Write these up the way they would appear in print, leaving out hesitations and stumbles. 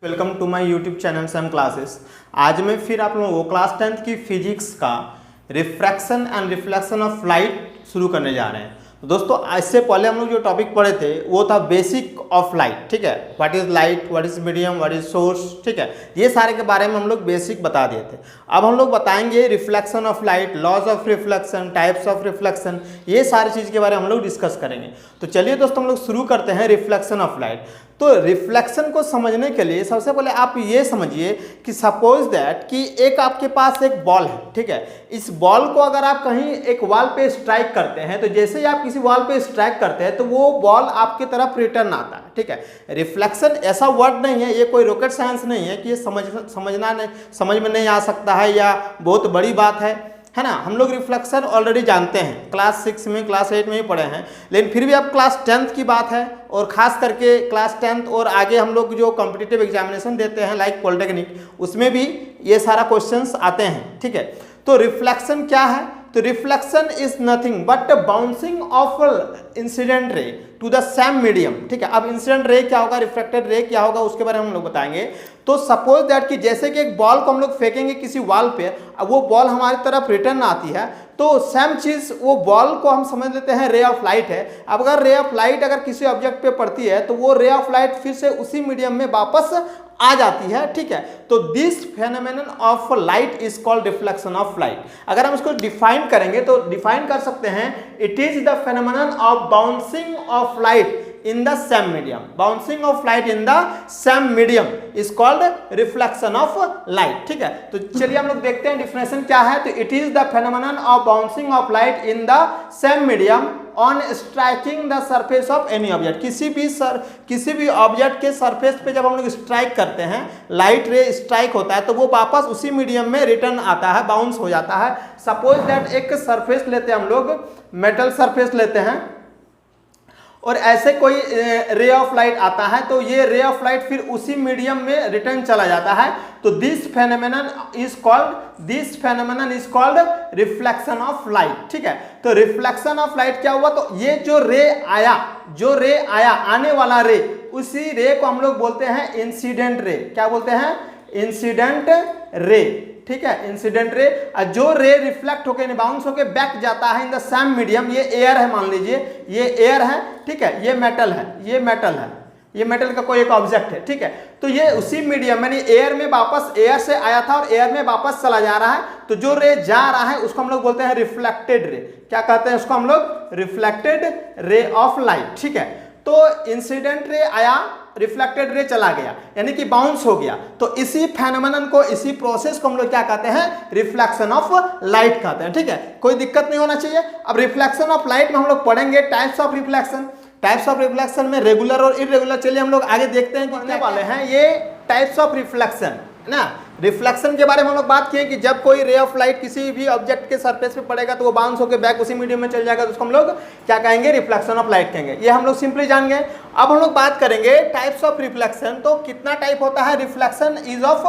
Welcome to my YouTube channel Sam classes. आज मैं फिर आप लोगों को क्लास 10th की फिजिक्स का refraction and reflection of light शुरू करने जा रहे हैं। तो दोस्तों, इससे पहले हम लोग जो टॉपिक पढ़े थे वो था बेसिक ऑफ लाइट। ठीक है, what is light, what is medium, what is source. ठीक है, ये सारे के बारे में हम लोग बेसिक बता दिए थे। अब हम लोग बताएंगे reflection of light, laws of reflection, types of reflection, ये सारी चीज़ के बारे में हम लोग डिस्कस करेंगे। तो चलिए दोस्तों, हम लोग शुरू करते हैं रिफ्लेक्शन ऑफ लाइट। तो रिफ्लेक्शन को समझने के लिए सबसे पहले आप ये समझिए कि सपोज दैट कि एक आपके पास एक बॉल है। ठीक है, इस बॉल को अगर आप कहीं एक वॉल पे स्ट्राइक करते हैं तो जैसे ही आप किसी वॉल पे स्ट्राइक करते हैं तो वो बॉल आपकी तरफ रिटर्न आता है। ठीक है, रिफ्लेक्शन ऐसा वर्ड नहीं है, ये कोई रॉकेट साइंस नहीं है कि ये समझ में नहीं आ सकता है या बहुत बड़ी बात है ना। हम लोग रिफ्लेक्शन ऑलरेडी जानते हैं, क्लास 6 में क्लास 8 में ही पढ़े हैं, लेकिन फिर भी अब क्लास 10th की बात है और ख़ास करके क्लास 10th और आगे हम लोग जो कॉम्पिटिटिव एग्जामिनेशन देते हैं लाइक पॉलिटेक्निक, उसमें भी ये सारा क्वेश्चंस आते हैं। ठीक है, तो रिफ्लेक्शन क्या है? तो reflection is nothing but bouncing of incident ray to the same medium. ठीक है, अब इंसिडेंट रे क्या होगा, रिफ्लेक्टेड रे क्या होगा, उसके बारे में हम लोग बताएंगे। तो सपोज दैट कि जैसे कि एक बॉल को हम लोग फेंकेंगे किसी वॉल पे, अब वो बॉल हमारी तरफ रिटर्न आती है, तो सेम चीज वो बॉल को हम समझ लेते हैं रे ऑफ लाइट है। अब अगर रे ऑफ लाइट अगर किसी ऑब्जेक्ट पे पड़ती है तो वो रे ऑफ लाइट फिर से उसी मीडियम में वापस आ जाती है। ठीक है, तो this phenomenon of light is called reflection of light. अगर हम इसको डिफाइन करेंगे तो डिफाइन कर सकते हैं, it is the phenomenon of bouncing off light in the same medium. Bouncing of light in the same medium is called reflection of light. ठीक है, तो चलिए हम लोग देखते हैं डिफिनेशन क्या है। तो it is the phenomenon of bouncing of light in the same medium on striking the surface of any object. किसी भी ऑब्जेक्ट के सरफेस पे जब हम लोग स्ट्राइक करते हैं, लाइट रे स्ट्राइक होता है तो वो वापस उसी मीडियम में रिटर्न आता है, बाउंस हो जाता है। सपोज दैट एक सरफेस लेते हैं हम लोग, मेटल सरफेस लेते हैं और ऐसे कोई रे ऑफ लाइट आता है तो ये रे ऑफ लाइट फिर उसी मीडियम में रिटर्न चला जाता है। तो this phenomenon is called reflection of light. ठीक है, तो रिफ्लेक्शन ऑफ लाइट क्या हुआ, तो ये जो रे आया आने वाला रे, उसी रे को हम लोग बोलते हैं इंसिडेंट रे। क्या बोलते हैं? Incident ray. ठीक है, इंसिडेंट रे। जो रे रिफ्लेक्ट होकर बाउंस होकर बैक जाता है इन द सेम मीडियम, ये एयर है मान लीजिए, ये एयर है। ठीक है, ये मेटल है, ये मेटल का कोई एक ऑब्जेक्ट है। ठीक है, तो ये उसी मीडियम यानी एयर में वापस, एयर से आया था और एयर में वापस चला जा रहा है, तो जो रे जा रहा है उसको हम लोग बोलते हैं रिफ्लेक्टेड रे। क्या कहते हैं उसको हम लोग? Reflected ray of light. ठीक है, तो इंसिडेंट रे आया, रिफ्लेक्टेड रे चला गया, यानी कि बाउंस हो गया। तो इसी फेनोमेनन को, इसी प्रोसेस को हम लोग क्या कहते हैं? रिफ्लेक्शन ऑफ लाइट कहते हैं। ठीक है, कोई दिक्कत नहीं होना चाहिए। अब रिफ्लेक्शन ऑफ लाइट में हम लोग पढ़ेंगे types of reflection. Types of reflection में रेगुलर और इरेगुलर, चलिए हम लोग आगे देखते हैं पढ़ने वाले हैं ये टाइप्स ऑफ रिफ्लेक्शन ना। रिफ्लेक्शन के बारे में हम लोग बात किए कि जब कोई रे ऑफ लाइट किसी भी ऑब्जेक्ट के सरफेस पे पड़ेगा तो वो बाउंस होकर बैक उसी मीडियम में चल जाएगा, तो उसको हम लोग क्या कहेंगे? रिफ्लेक्शन ऑफ लाइट कहेंगे। ये हम लोग सिंपली जान गए। अब हम लोग बात करेंगे टाइप्स ऑफ रिफ्लेक्शन। तो कितना टाइप होता है? Reflection is of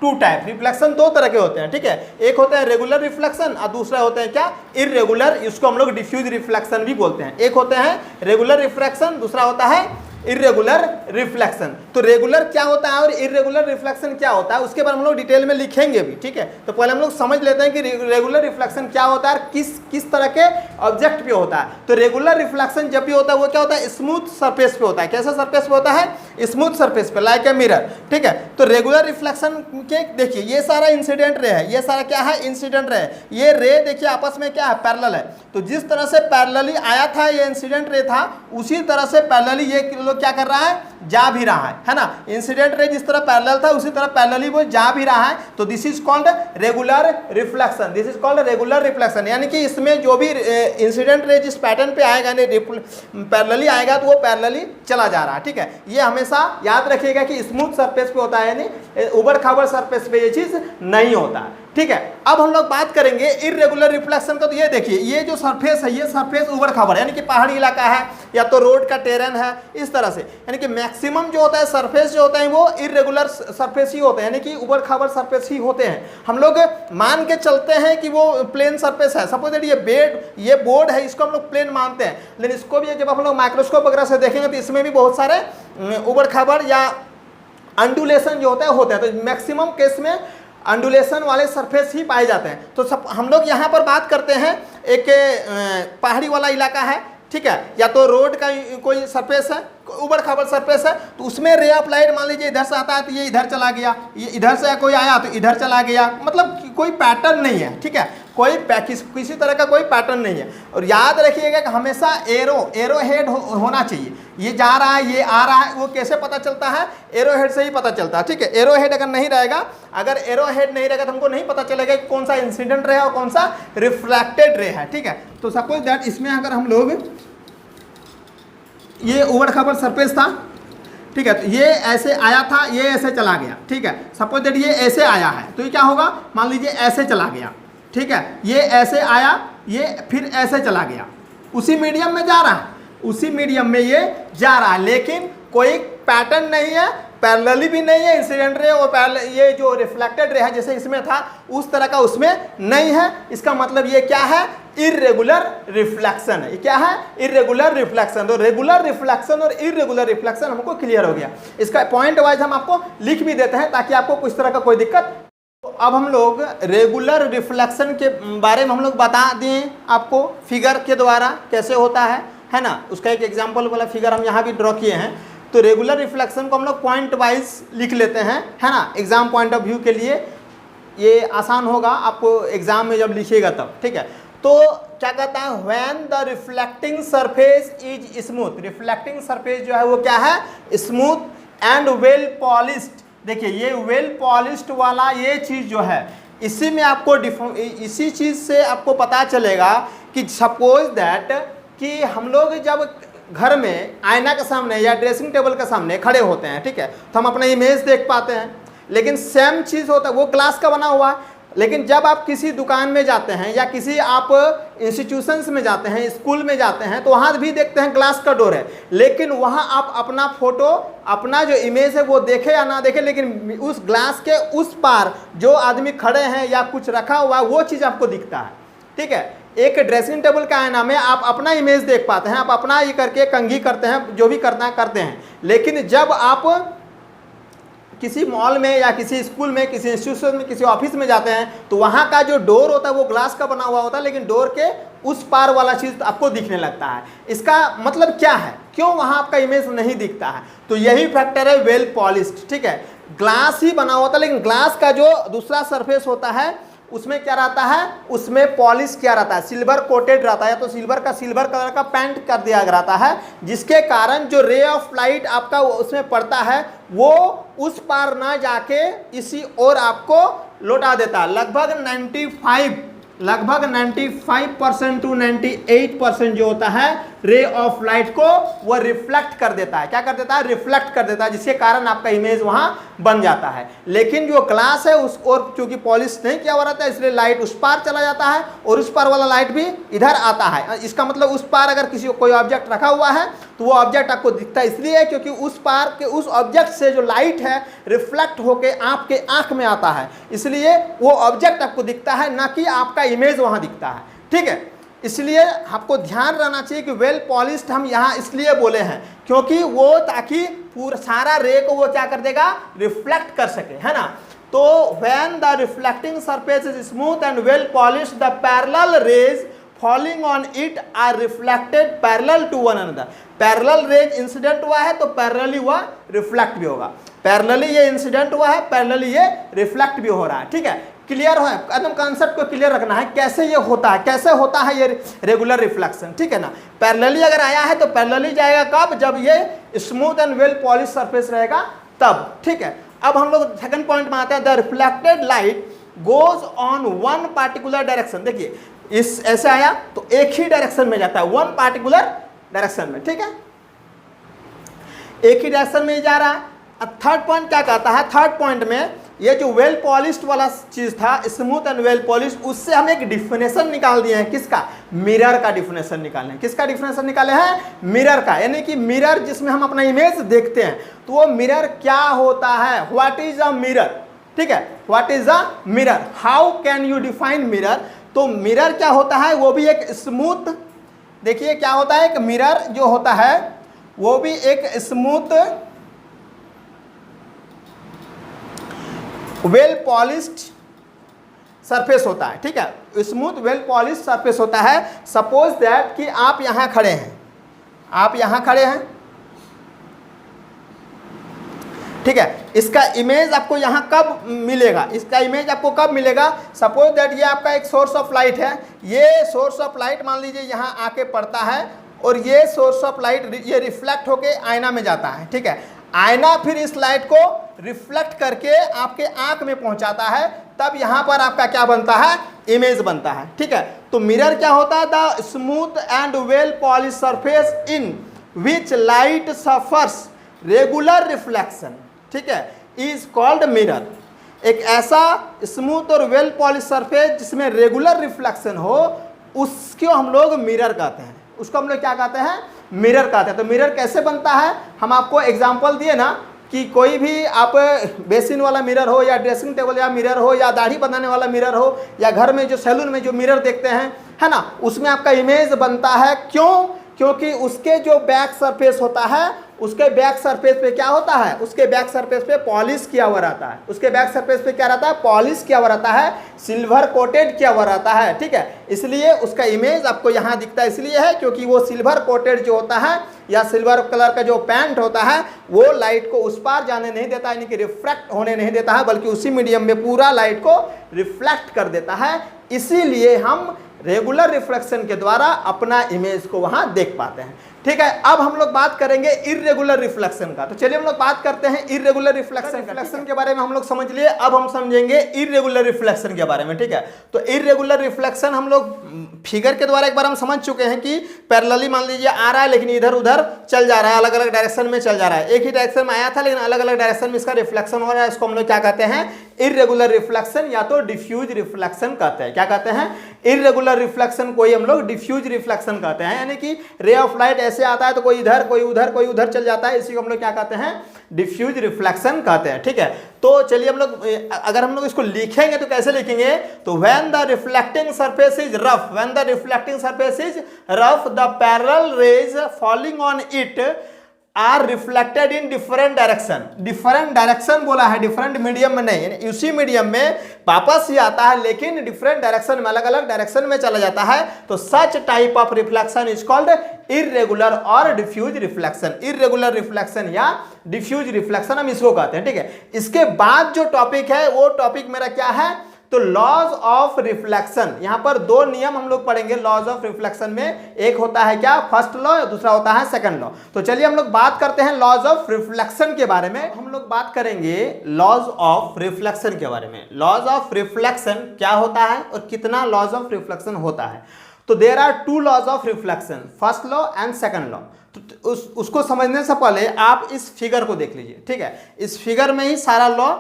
2 type. Reflection 2 तरह के होते हैं। ठीक है, एक होता है रेगुलर रिफ्लेक्शन और दूसरा होता है क्या? इरेगुलर। इसको हम लोग डिफ्यूज रिफ्लेक्शन भी बोलते हैं। एक होते हैं रेगुलर रिफ्लेक्शन, दूसरा होता है इरेगुलर रिफ्लेक्शन। तो रेगुलर क्या होता है और इरेगुलर रिफ्लेक्शन क्या होता है उसके बारे में हम लोग डिटेल में लिखेंगे भी। ठीक है, तो पहले हम लोग समझ लेते हैं कि रेगुलर रिफ्लेक्शन क्या होता है और किस तरह के ऑब्जेक्ट पे होता है। तो रेगुलर रिफ्लेक्शन जब भी होता है वो क्या होता है? स्मूथ सरफेस पे होता है। कैसा सरफेस पे होता है? स्मूथ सरफेस पे, लाइक ए मिरर। ठीक है, तो रेगुलर रिफ्लेक्शन के देखिए ये सारा इंसिडेंट रे है, ये सारा क्या है? इंसिडेंट रे है। ये रे देखिए आपस में क्या है? पैरेलल है। तो जिस तरह से पैरेलली आया था ये इंसिडेंट रे था, उसी तरह से पैरेलली ये क्या कर रहा है? जा भी रहा है ना। इंसिडेंट रे जिस तरह पैरेलल था उसी तरह पैरेलली वो जा भी रहा है। तो this is called regular reflection. This is called regular reflection, यानी कि इसमें जो भी इंसिडेंट रे जिस पैटर्न पे आएगा, पैरेलली आएगा तो वो पैरेलली चला जा रहा है। ठीक है, ये हमेशा याद रखिएगा कि स्मूथ सरफेस पे होता है, यानी उबड़ खाबड़ सरफेस पे ये चीज नहीं होता है। ठीक है, अब हम लोग बात करेंगे इरेगुलर रिफ्लेक्शन का। तो ये देखिए, ये जो सरफेस है, ये सरफेस उबड़ खाबड़, यानी कि पहाड़ी इलाका है या तो रोड का टेरेन है, इस तरह से, यानी कि मैक्सिमम जो होता है सरफेस जो होता है वो इरेगुलर सरफेस ही होते हैं, यानी कि उबड़ खाबड़ सरफेस ही होते हैं। हम लोग मान के चलते हैं कि वो प्लेन सरफेस है। सपोज ये बोर्ड है, इसको हम लोग प्लेन मानते हैं, लेकिन इसको भी जब हम लोग माइक्रोस्कोप वगैरह से देखेंगे तो इसमें भी बहुत सारे उबड़ खाबड़ या अंडुलेशन जो होता है तो मैक्सिमम केस में अंडुलेशन वाले सरफेस ही पाए जाते हैं। तो सब हम लोग यहाँ पर बात करते हैं एक पहाड़ी वाला इलाका है, ठीक है, या तो रोड का कोई सरफेस है, उबड़ खाबड़ सरफेस है, तो उसमें रे ऑफ लाइट मान लीजिए इधर से आता है तो ये इधर चला गया, ये इधर से कोई आया तो इधर चला गया, मतलब कोई पैटर्न नहीं है, ठीक है, कोई किसी तरह का कोई पैटर्न नहीं है। और याद रखिएगा कि हमेशा एरो हेड होना चाहिए। ये जा रहा है, ये आ रहा है, वो कैसे पता चलता है? एरो हेड से ही पता चलता है, ठीक है। एरो हेड अगर नहीं रहेगा, अगर एरो हेड नहीं रहेगा तो हमको नहीं पता चलेगा कि कौन सा इंसिडेंट रे है और कौन सा रिफ्लेक्टेड रे है, ठीक है। तो सपोज दैट इसमें अगर हम लोग, ये उबड़ खाबड़ सरफेस था, ठीक है, तो ये ऐसे आया था, ये ऐसे चला गया, ठीक है। सपोज दैट ये ऐसे आया है तो ये क्या होगा, मान लीजिए ऐसे चला गया, ठीक है, ये ऐसे आया, ये फिर ऐसे चला गया, उसी मीडियम में जा रहा है, उसी मीडियम में ये जा रहा है, लेकिन कोई पैटर्न नहीं है, पैरेलली भी नहीं है इंसिडेंट रे, और ये जो रिफ्लेक्टेड रे है जैसे इसमें था उस तरह का उसमें नहीं है। इसका मतलब ये क्या है? इर्रेगुलर रिफ्लेक्शन है। ये क्या है? Irregular reflection. तो रेगुलर रिफ्लेक्शन और इर्रेगुलर रिफ्लेक्शन हमको क्लियर हो गया। इसका पॉइंट वाइज हम आपको लिख भी देते हैं ताकि आपको कुछ तरह का कोई दिक्कत। तो अब हम लोग रेगुलर रिफ्लेक्शन के बारे में हम लोग बता दें आपको फिगर के द्वारा कैसे होता है ना। उसका एक एग्जाम्पल वाला फिगर हम यहाँ भी ड्रॉ किए हैं। तो रेगुलर रिफ्लेक्शन को हम लोग पॉइंट वाइज लिख लेते हैं, है ना, एग्जाम पॉइंट ऑफ व्यू के लिए ये आसान होगा आपको एग्जाम में जब लिखिएगा तब, ठीक है। तो क्या कहता है, when the reflecting surface is smooth, reflecting surface जो है वो क्या है? Smooth and well polished. देखिए ये वेल पॉलिश्ड वाला ये चीज़ जो है, इसी में आपको इसी चीज़ से आपको पता चलेगा कि सपोज दैट कि हम लोग जब घर में आईना के सामने या ड्रेसिंग टेबल के सामने खड़े होते हैं, ठीक है, तो हम अपना इमेज देख पाते हैं। लेकिन सेम चीज़ होता है, वो ग्लास का बना हुआ है। लेकिन जब आप किसी दुकान में जाते हैं या किसी आप इंस्टीट्यूशंस में जाते हैं, स्कूल में जाते हैं, तो वहाँ भी देखते हैं ग्लास का डोर है, लेकिन वहाँ आप अपना फोटो, अपना जो इमेज है वो देखे या ना देखे, लेकिन उस ग्लास के उस पार जो आदमी खड़े हैं या कुछ रखा हुआ है वो चीज़ आपको दिखता है, ठीक है। एक ड्रेसिंग टेबल का आईना में आप अपना इमेज देख पाते हैं, आप अपना ये करके कंघी करते हैं, जो भी करना है करते हैं। लेकिन जब आप किसी मॉल में या किसी स्कूल में, किसी इंस्टीट्यूशन में, किसी ऑफिस में जाते हैं, तो वहाँ का जो डोर होता है वो ग्लास का बना हुआ होता है, लेकिन डोर के उस पार वाला चीज़ आपको दिखने लगता है। इसका मतलब क्या है, क्यों वहाँ आपका इमेज नहीं दिखता है? तो यही फैक्टर है वेल पॉलिश्ड, ठीक है। ग्लास ही बना होता है, लेकिन ग्लास का जो दूसरा सरफेस होता है उसमें क्या रहता है, उसमें पॉलिश क्या रहता है, सिल्वर कोटेड रहता है, या तो सिल्वर कलर का पेंट कर दिया रहता है, जिसके कारण जो रे ऑफ लाइट आपका उसमें पड़ता है वो उस पार ना जाके इसी ओर आपको लौटा देता है। लगभग 95% टू 98% जो होता है रे ऑफ लाइट को वो रिफ्लेक्ट कर देता है। क्या कर देता है? रिफ्लेक्ट कर देता है, जिसके कारण आपका इमेज वहां बन जाता है। लेकिन जो ग्लास है उस और क्योंकि पॉलिश नहीं किया हुआ रहता है, इसलिए लाइट उस पार चला जाता है और उस पार वाला लाइट भी इधर आता है। इसका मतलब उस पार अगर किसी कोई ऑब्जेक्ट रखा हुआ है तो वो ऑब्जेक्ट आपको दिखता है, इसलिए क्योंकि उस पार के उस ऑब्जेक्ट से जो लाइट है रिफ्लेक्ट होके आपके आंख में आता है, इसलिए वो ऑब्जेक्ट आपको दिखता है, ना कि आपका इमेज वहां दिखता है, ठीक है। इसलिए आपको ध्यान रहना चाहिए कि वेल पॉलिश्ड हम यहाँ इसलिए बोले हैं क्योंकि वो ताकि पूरा सारा रे को वो क्या कर देगा, रिफ्लेक्ट कर सके, है ना। तो when the reflecting surface is smooth and well polished the parallel rays falling on it are reflected parallel to one another. Parallel rays incident हुआ है तो पैरेलली हुआ रिफ्लेक्ट भी होगा, पैरेलली ये इंसिडेंट हुआ है, पैरेलली ये रिफ्लेक्ट भी हो रहा है, ठीक है। क्लियर है, एकदम कॉन्सेप्ट को क्लियर रखना है कैसे ये होता है, कैसे होता है ये रेगुलर रिफ्लेक्शन, ठीक है ना। पैरेलली अगर आया है तो पैरेलली जाएगा कब, जब ये smooth and well polish surface रहेगा तब, ठीक है। अब हम लोग सेकंड पॉइंट में आते हैं, the reflected light goes on one particular direction. देखिए इस ऐसे आया तो एक ही डायरेक्शन में जाता है, वन पार्टिकुलर डायरेक्शन में, ठीक है, एक ही डायरेक्शन में जा रहा है। अब थर्ड पॉइंट क्या कहता है, थर्ड पॉइंट में ये जो वेल पॉलिश्ड वाला चीज था, स्मूथ एंड वेल पॉलिश्ड, उससे हम एक डिफिनेशन निकाल दिए हैं, किसका, मिरर का डिफिनेशन निकाले हैं। किसका डिफिनेशन निकाले हैं, मिरर का, यानी कि मिरर जिसमें हम अपना इमेज देखते हैं, तो वो मिरर क्या होता है, व्हाट इज अ मिरर, ठीक है, what is a mirror, how can you define mirror. तो मिरर क्या होता है, वो भी एक स्मूथ, देखिए क्या होता है, एक मिरर जो होता है वो भी एक स्मूथ वेल पॉलिश्ड सरफेस होता है, ठीक है, स्मूथ वेल पॉलिश सरफेस होता है। सपोज दैट कि आप यहां खड़े हैं, आप यहां खड़े हैं, ठीक है, इसका इमेज आपको यहां कब मिलेगा, इसका इमेज आपको कब मिलेगा? सपोज दैट ये आपका एक सोर्स ऑफ लाइट है, ये सोर्स ऑफ लाइट मान लीजिए यहां आके पड़ता है और ये सोर्स ऑफ लाइट ये रिफ्लेक्ट होके आईना में जाता है, ठीक है, आईना फिर इस लाइट को रिफ्लेक्ट करके आपके आंख में पहुंचाता है, तब यहां पर आपका क्या बनता है? इमेज बनता है, ठीक है। तो मिरर क्या होता है? The smooth and well polish surface in which light suffers regular reflection, ठीक है, इज कॉल्ड मिरर। एक ऐसा स्मूथ और वेल पॉलिश सरफेस जिसमें रेगुलर रिफ्लेक्शन हो, उसको हम लोग मिरर कहते हैं, उसको हम लोग क्या कहते हैं? मिरर कहते हैं। तो मिरर कैसे बनता है? हम आपको एग्जांपल दिए ना कि कोई भी आप बेसिन वाला मिरर हो या ड्रेसिंग टेबल या मिरर हो या दाढ़ी बनाने वाला मिरर हो या घर में जो सैलून में जो मिरर देखते हैं, है ना, उसमें आपका इमेज बनता है। क्यों? क्योंकि उसके जो बैक सरफेस होता है, उसके बैक सरफेस पे क्या होता है? उसके बैक सरफेस पे पॉलिश किया हुआ रहता है, उसके बैक सरफेस पे क्या रहता है? पॉलिश किया हुआ रहता है, सिल्वर कोटेड किया हुआ रहता है, ठीक है, इसलिए उसका इमेज आपको यहाँ दिखता है। इसलिए है क्योंकि वो सिल्वर कोटेड जो होता है या सिल्वर कलर का जो पेंट होता है वो लाइट को उस पार जाने नहीं देता, यानी कि रिफ्लेक्ट होने नहीं देता है, बल्कि उसी मीडियम में पूरा लाइट को रिफ्लेक्ट कर देता है। इसीलिए हम रेगुलर रिफ्लेक्शन के द्वारा अपना इमेज को वहां देख पाते हैं, ठीक है। अब हम लोग बात करेंगे इर्रेगुलर रिफ्लेक्शन का। तो चलिए हम लोग बात करते हैं इर्रेगुलर रिफ्लेक्शन के बारे में हम लोग समझ लिए। अब हम समझेंगे इर्रेगुलर रिफ्लेक्शन के बारे में, ठीक है। तो इर्रेगुलर रिफ्लेक्शन हम लोग फिगर के द्वारा एक बार हम समझ चुके हैं कि पैरेलली मान लीजिए आ रहा है लेकिन इधर उधर चल जा रहा है, अलग अलग डायरेक्शन में चल जा रहा है। एक ही डायरेक्शन में आया था लेकिन अलग अलग डायरेक्शन में इसका रिफ्लेक्शन हो रहा है, इसको हम लोग क्या कहते हैं? इर्रेगुलर रिफ्लेक्शन या तो डिफ्यूज रिफ्लेक्शन कहते हैं। क्या कहते हैं? इर्रेगुलर रिफ्लेक्शन को ही हम लोग डिफ्यूज रिफ्लेक्शन कहते हैं, यानी कि रे ऑफ लाइट ऐसे आता है तो कोई इधर कोई उधर कोई उधर चल जाता है, इसी को हम लोग क्या कहते हैं? डिफ्यूज रिफ्लेक्शन कहते हैं, ठीक है। तो चलिए हम लोग अगर हम लोग इसको लिखेंगे तो कैसे लिखेंगे? तो when the reflecting surface is rough, when the reflecting surface is rough the parallel rays falling on it are reflected in different direction. Different direction बोला है, डिफरेंट मीडियम में नहीं, यानी उसी मीडियम में वापस ही आता है लेकिन डिफरेंट डायरेक्शन में, अलग अलग डायरेक्शन में चला जाता है। तो such type of reflection is called irregular और डिफ्यूज रिफ्लेक्शन। इर्रेगुलर रिफ्लेक्शन या डिफ्यूज रिफ्लेक्शन हम इसको कहते हैं, ठीक है। इसके बाद जो टॉपिक है वो टॉपिक मेरा क्या है? तो लॉज ऑफ रिफ्लेक्शन। यहां पर दो नियम हम लोग पढ़ेंगे लॉज ऑफ रिफ्लेक्शन में, एक होता है क्या? फर्स्ट लॉ, दूसरा होता है सेकंड लॉ। तो चलिए हम लोग बात करते हैं लॉज ऑफ रिफ्लेक्शन के बारे में। हम लोग बात करेंगे लॉज ऑफ रिफ्लेक्शन के बारे में। लॉज ऑफ रिफ्लेक्शन क्या होता है और कितना लॉज ऑफ रिफ्लेक्शन होता है? तो there are two laws of reflection, first law and second law. तो उसको समझने से पहले आप इस फिगर को देख लीजिए, ठीक है। इस फिगर में ही सारा लॉ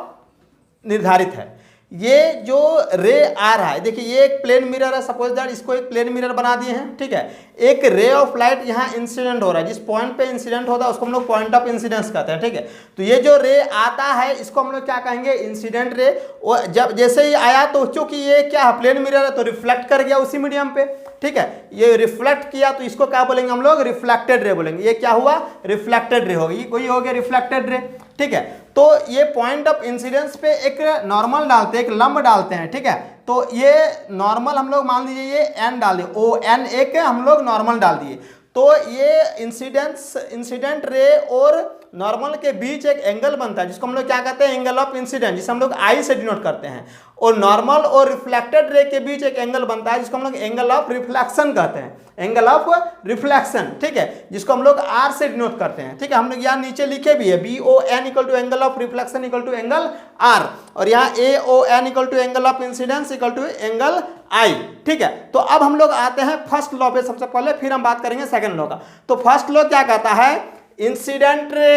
निर्धारित है। ये जो रे आ रहा है, देखिए ये एक प्लेन मिरर है, सपोज दैट इसको एक प्लेन मिरर बना दिए हैं, ठीक है। एक रे ऑफ लाइट यहाँ इंसिडेंट हो रहा है, जिस पॉइंट पे इंसिडेंट होता है उसको हम लोग पॉइंट ऑफ इंसिडेंस कहते हैं, ठीक है। तो ये जो रे आता है इसको हम लोग क्या कहेंगे? Incident ray. और जब जैसे ही आया तो क्योंकि ये क्या है? प्लेन मिरर है तो रिफ्लेक्ट कर गया उसी मीडियम पे, ठीक है। ये रिफ्लेक्ट किया तो इसको क्या बोलेंगे हम लोग? रिफ्लेक्टेड रे बोलेंगे। ये क्या हुआ? रिफ्लेक्टेड रे होगी, कोई हो गया रिफ्लेक्टेड रे, ठीक है। तो ये पॉइंट ऑफ इंसिडेंस पे एक नॉर्मल डालते हैं, एक लंब डालते हैं, ठीक है। तो ये नॉर्मल हम लोग मान लीजिए ये एन डाल दिए, ओ एन एक हम लोग नॉर्मल डाल दिए। तो ये इंसिडेंट रे और नॉर्मल के बीच एक एंगल बनता है जिसको हम लोग क्या कहते हैं? एंगल ऑफ इंसिडेंट, जिसे हम लोग आई से डिनोट करते हैं। और नॉर्मल और रिफ्लेक्टेड रे के बीच एक एंगल बनता है जिसको हम लोग एंगल ऑफ रिफ्लेक्शन कहते हैं, एंगल ऑफ रिफ्लेक्शन, ठीक है, जिसको हम लोग आर से डिनोट करते हैं, ठीक है। हम लोग यहाँ नीचे लिखे भी है BON equal to angle of reflection equal to angle R, और यहाँ AON equal to angle of incidence equal to angle I, ठीक है। तो अब हम लोग आते हैं फर्स्ट लॉ पे सबसे पहले, फिर हम बात करेंगे सेकंड लॉ का। तो फर्स्ट लॉ क्या कहता है? Incident ray,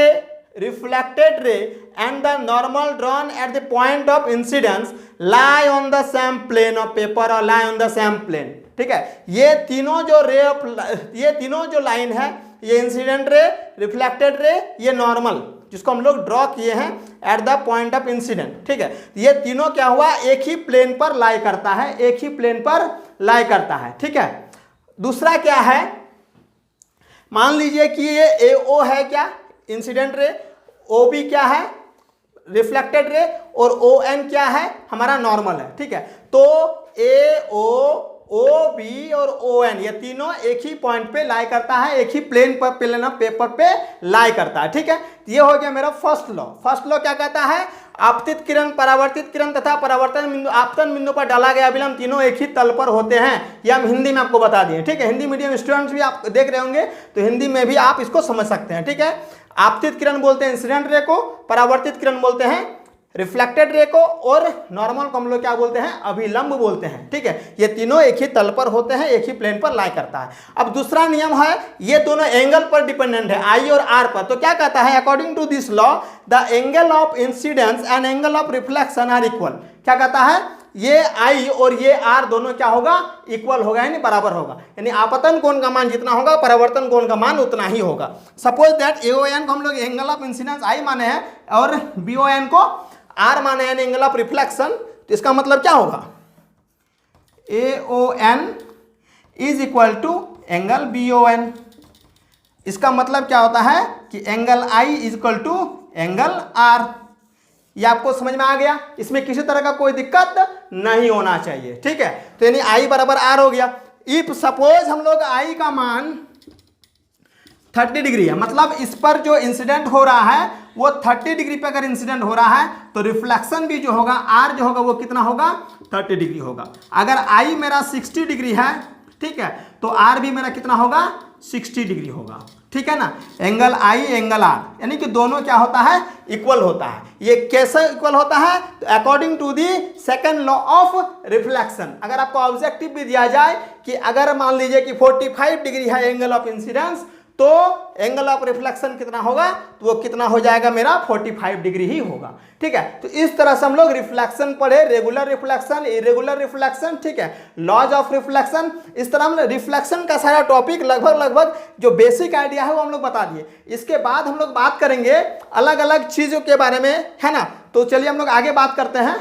reflected ray and the normal drawn at the point of incidence lie on the same plane of paper or lie on the same plane, ठीक है। ये तीनों जो रे ऑफ, ये तीनों जो लाइन है, ये इंसिडेंट रे, रिफ्लेक्टेड रे, ये नॉर्मल जिसको हम लोग ड्रॉ किए हैं at the point of incident, ठीक है। ये तीनों क्या हुआ? एक ही प्लेन पर लाई करता है, एक ही प्लेन पर लाई करता है, ठीक है। दूसरा क्या है? मान लीजिए कि ये AO है क्या? Incident ray. OB क्या है? रिफ्लेक्टेड रे और ओ एन क्या है, हमारा नॉर्मल है, ठीक है। तो ए ओ बी और ओ एन ये तीनों एक ही पॉइंट पे लाई करता है, एक ही प्लेन ऑफ पेपर पे लाई करता है, ठीक है। तो ये हो गया मेरा फर्स्ट लॉ। फर्स्ट लॉ क्या कहता है, आपतित किरण, परावर्तित किरण तथा परावर्तन बिंदु आपतन बिंदु पर डाला गया अभिलंब तीनों एक ही तल पर होते हैं। ये हम हिंदी में आपको बता दिए, ठीक है। हिंदी मीडियम स्टूडेंट्स भी आप देख रहे होंगे तो हिंदी में भी आप इसको समझ सकते हैं, ठीक है। आपतित किरण बोलते हैं इंसिडेंट रे को, परावर्तित किरण बोलते हैं रिफ्लेक्टेड रे को, और नॉर्मल को हम लोग क्या बोलते हैं, अभिलंब बोलते हैं, ठीक है। ये तीनों एक ही तल पर होते हैं, एक ही प्लेन पर लाई करता है। अब दूसरा नियम है, ये दोनों एंगल पर डिपेंडेंट है, आई और आर पर। तो क्या कहता है, according to this law the angle of incidence and angle of reflection are equal. क्या कहता है, ये आई और ये आर दोनों क्या होगा, इक्वल होगा, यानी बराबर होगा। यानी आपतन कोण का मान जितना होगा परावर्तन कोण का मान उतना ही होगा। सपोज दैट एओएन को हम लोग एंगल ऑफ इंसिडेंस आई माने हैं और बीओएन को आर माने हैं एंगल ऑफ रिफ्लेक्शन, तो इसका मतलब क्या होगा, AON is equal to angle BON। इसका मतलब क्या होता है कि angle I is equal to angle R। ये आपको समझ में आ गया, इसमें किसी तरह का कोई दिक्कत नहीं होना चाहिए, ठीक है। तो यानी I बराबर R हो गया। इफ सपोज हम लोग I का मान 30 डिग्री है, मतलब इस पर जो इंसिडेंट हो रहा है वो 30 डिग्री पे अगर इंसिडेंट हो रहा है तो रिफ्लेक्शन भी जो होगा आर जो होगा वो कितना होगा, 30 डिग्री होगा। अगर आई मेरा 60 डिग्री है, ठीक है, तो आर भी मेरा कितना होगा, 60 डिग्री होगा, ठीक है ना। एंगल आई एंगल आर, यानी कि दोनों क्या होता है, इक्वल होता है। ये कैसे इक्वल होता है, तो according to the second law of reflection. अगर आपको ऑब्जेक्टिव भी दिया जाए कि अगर मान लीजिए कि 45 डिग्री है एंगल ऑफ इंसिडेंस, तो एंगल ऑफ रिफ्लेक्शन कितना होगा, तो वो कितना हो जाएगा मेरा 45 डिग्री ही होगा, ठीक है। तो इस तरह से हम लोग रिफ्लेक्शन पढ़े, रेगुलर रिफ्लेक्शन, इरेगुलर रिफ्लेक्शन, ठीक है, लॉज ऑफ रिफ्लेक्शन। इस तरह हम रिफ्लेक्शन का सारा टॉपिक लगभग जो बेसिक आइडिया है वो हम लोग बता दिए। इसके बाद हम लोग बात करेंगे अलग अलग चीजों के बारे में, है ना। तो चलिए हम लोग आगे बात करते हैं।